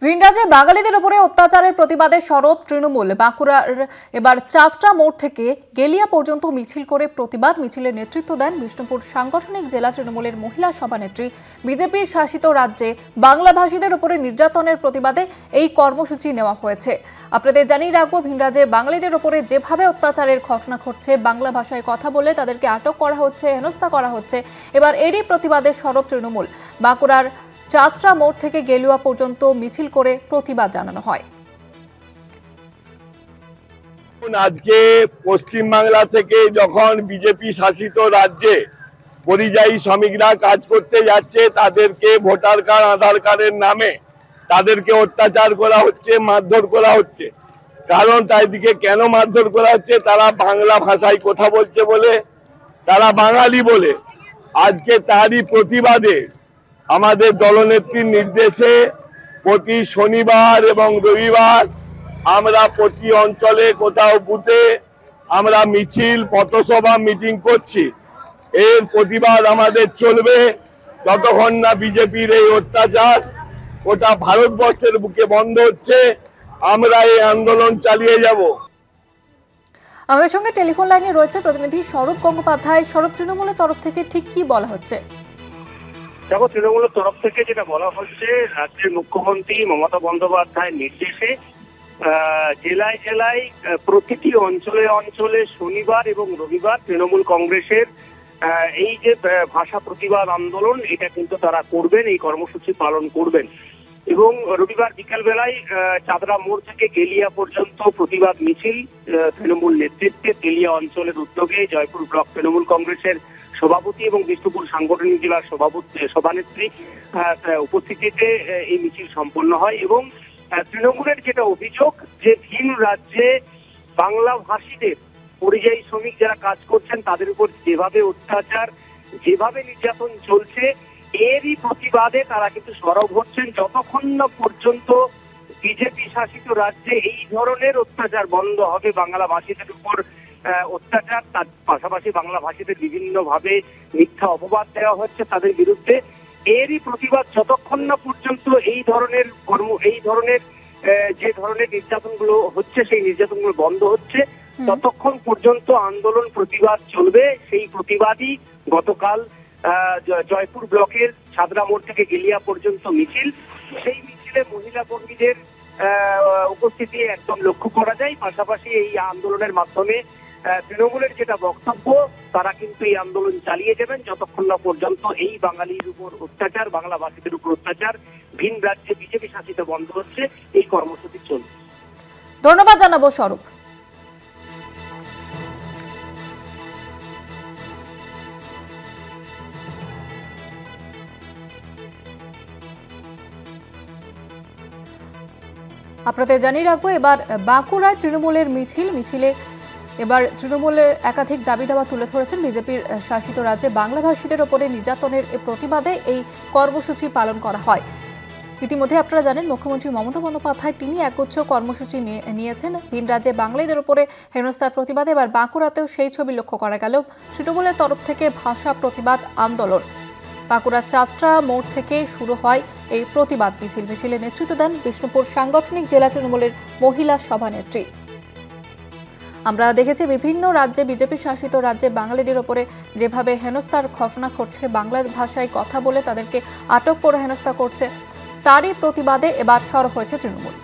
ভিনরাজ্যে বাঙালিদের উপরে অত্যাচারের প্রতিবাদে সরব তৃণমূল। বাঁকুড়ার এবার চাতরা মোড় থেকে গেলিয়া পর্যন্ত মিছিল করে প্রতিবাদ মিছিলের নেতৃত্ব দেন বিষ্ণুপুর সাংগঠনিক জেলা তৃণমূলের মহিলা সভানেত্রী। বিজেপির শাসিত রাজ্যে বাংলাভাষীদের উপরে নির্যাতনের প্রতিবাদে এই কর্মসূচি নেওয়া হয়েছে। আপনাদের জানিয়ে রাখবো, ভিনরাজ্যে বাঙালিদের উপরে যেভাবে অত্যাচারের ঘটনা ঘটছে, বাংলা ভাষায় কথা বলে তাদেরকে আটক করা হচ্ছে, হেনস্থা করা হচ্ছে, এবার এরই প্রতিবাদে সরব তৃণমূল। বাঁকুড়ার চাতরা মোড় থেকে গেলুয়া পর্যন্ত মিছিল করে প্রতিবাদ জানানো হয়। আজকে পশ্চিম বাংলা থেকে যখন বিজেপি শাসিত রাজ্যে পরিযায়ী শ্রমিকরা কাজ করতে যাচ্ছে, তাদেরকে ভোটার কার্ড আধার কার্ডের নামে তাদেরকে অত্যাচার করা হচ্ছে, মারধর করা হচ্ছে। কারণ তাদেরকে কেন মারধর করা হচ্ছে? তারা বাংলা ভাষায় কথা বলছে বলে, তারা বাঙালি বলে। আজকে তারই প্রতিবাদে আমাদের দলনেত্রীর নির্দেশে প্রতি শনিবার এবং রবিবার আমরা প্রতি অঞ্চলে কোথাও বুথে আমরা মিছিল, পথসভা, মিটিং করছি। এর প্রতিবাদ আমাদের চলবে যতক্ষণ না বিজেপির এই অত্যাচার গোটা ভারতবর্ষের বুকে বন্ধ হচ্ছে। আমরা এই আন্দোলন চালিয়ে যাব। আমাদের সঙ্গে টেলিফোন লাইনে রয়েছে প্রতিনিধি স্বরূপ গঙ্গোপাধ্যায়। স্বরূপ, তৃণমূলের তরফ থেকে ঠিক কি বলা হচ্ছে? দেখো, তৃণমূলের তরফ থেকে যেটা বলা হচ্ছে, রাজ্যের মুখ্যমন্ত্রী মমতা বন্দ্যোপাধ্যায়ের নির্দেশে জেলায় জেলায় প্রতিটি অঞ্চলে অঞ্চলে শনিবার এবং রবিবার তৃণমূল কংগ্রেসের এই যে ভাষা প্রতিবাদ আন্দোলন, এটা কিন্তু তারা করবেন, এই কর্মসূচি পালন করবেন। এবং রবিবার বিকাল বেলায় চাদরা মোড় থেকে গেলিয়া পর্যন্ত প্রতিবাদ মিছিল তৃণমূল নেতৃত্বে গেলিয়া অঞ্চলের উদ্যোগে জয়পুর ব্লক তৃণমূল কংগ্রেসের সভাপতি এবং বিষ্ণুপুর সাংগঠনিক জেলার সভানেত্রী উপস্থিতিতে এই মিছিল সম্পন্ন হয়। এবং তৃণমূলের যেটা অভিযোগ, যে ভিন রাজ্যে বাংলা ভাষীদের, পরিযায়ী শ্রমিক যারা কাজ করছেন তাদের উপর যেভাবে অত্যাচার, যেভাবে নির্যাতন চলছে, এরই প্রতিবাদে তারা কিন্তু সরব হচ্ছেন। যতক্ষণ না পর্যন্ত বিজেপি শাসিত রাজ্যে এই ধরনের অত্যাচার বন্ধ হবে, বাংলা ভাষীদের উপর অত্যাচার, তার পাশাপাশি বাংলা ভাষীদের বিভিন্ন ভাবে মিথ্যা অপবাদ দেওয়া হচ্ছে তাদের বিরুদ্ধে, এরই প্রতিবাদ যতক্ষণ না পর্যন্ত এই ধরনের যে ধরনের নির্যাতনগুলো হচ্ছে, সেই নির্যাতনগুলো বন্ধ হচ্ছে, ততক্ষণ পর্যন্ত আন্দোলন প্রতিবাদ চলবে। সেই প্রতিবাদই গতকাল জয়পুর ব্লকের ছাদরা মোড় থেকে গেলিয়া পর্যন্ত মিছিল। সেই মিছিলে মহিলা কর্মীদের উপস্থিতি একদম লক্ষ্য করা যায়। পাশাপাশি এই আন্দোলনের মাধ্যমে তৃণমূলের যেটা বক্তব্য, তারা কিন্তু এই আন্দোলন চালিয়ে যাবেন যতক্ষণ না পর্যন্ত এই বাঙালির উপর অত্যাচার, বাংলা ভাষীদের উপর অত্যাচার ভিন রাজ্যে বিজেপি শাসিত বন্ধ হচ্ছে, এই কর্মসূচি চলবে। ধন্যবাদ জানাবো স্বরূপ। আপনাদের জানিয়ে রাখবো, এবার বাঁকুড়ায় তৃণমূলের মিছিলে এবার তৃণমূলে একাধিক দাবি দাওয়া তুলে ধরেছেন। বিজেপির শাসিত রাজ্যে বাংলাভাষীদের ওপরে নির্যাতনের প্রতিবাদে এই কর্মসূচি পালন করা হয়। ইতিমধ্যে আপনারা জানেন, মুখ্যমন্ত্রী মমতা বন্দ্যোপাধ্যায় তিনি একগুচ্ছ কর্মসূচি নিয়েছেন ভিন রাজ্যে বাঙালিদের উপরে হেনস্থার প্রতিবাদে। এবার বাঁকুড়াতেও সেই ছবি লক্ষ্য করা গেল। তৃণমূলের তরফ থেকে ভাষা প্রতিবাদ আন্দোলন। বাঁকুড়ার চাতরা মোড় থেকে শুরু হয় এই প্রতিবাদ মিছিল। মিছিলে নেতৃত্ব দেন বিষ্ণুপুর সাংগঠনিক জেলা তৃণমূলের মহিলা সভানেত্রী। আমরা দেখেছি, বিভিন্ন রাজ্যে, বিজেপি শাসিত রাজ্যে বাঙালিদের ওপরে যেভাবে হেনস্থার ঘটনা ঘটছে, বাংলা ভাষায় কথা বলে তাদেরকে আটক করে হেনস্থা করছে, তারই প্রতিবাদে এবার সরব হয়েছে তৃণমূল।